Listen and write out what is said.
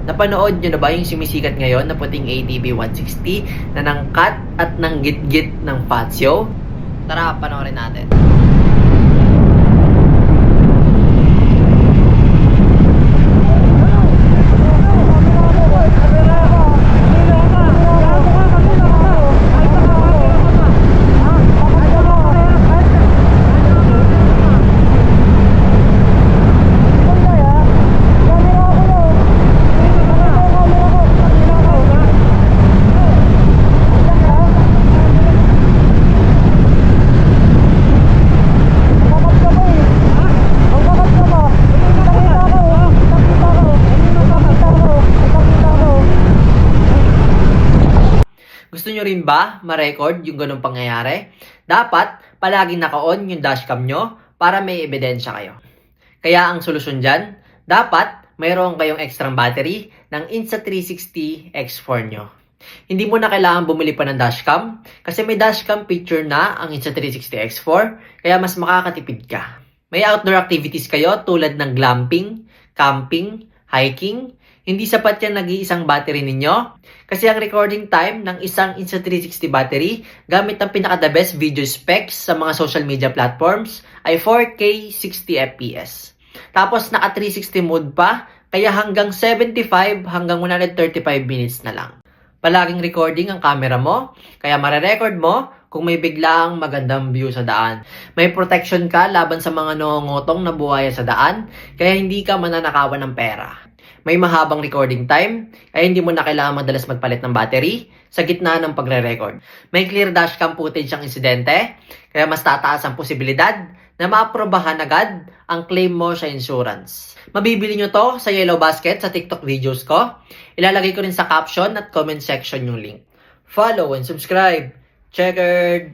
Napanood nyo na ba yung sumisikat ngayon na puting ATV 160 na nangkat at nanggit-git ng Fazio? Tara, panoorin natin. Gusto nyo rin ba ma-record yung ganong pangyayari? Dapat palaging naka-on yung dashcam nyo para may ebidensya kayo. Kaya ang solusyon dyan, dapat mayroon kayong extra battery ng Insta360 X4 nyo. Hindi mo na kailangan bumili pa ng dashcam kasi may dashcam picture na ang Insta360 X4 kaya mas makakatipid ka. May outdoor activities kayo tulad ng glamping, camping, hiking. Hindi sapat yan nag-iisang battery ninyo kasi ang recording time ng isang Insta360 battery gamit ang pinaka-the best video specs sa mga social media platforms ay 4K 60 FPS. Tapos naka 360 mode pa kaya hanggang 75 hanggang 135 minutes na lang. Palaging recording ang camera mo kaya mare-record mo kung may biglaang magandang view sa daan. May protection ka laban sa mga nangungutong na buhaya sa daan kaya hindi ka mananakawan ng pera. May mahabang recording time, kaya hindi mo na kailangan madalas magpalit ng battery sa gitna ng pagre-record. May clear dashcam footage ang insidente, kaya mas tataas ang posibilidad na maaprobahan agad ang claim mo sa insurance. Mabibili nyo to sa Yellow Basket sa TikTok videos ko. Ilalagay ko rin sa caption at comment section yung link. Follow and subscribe. Checkered!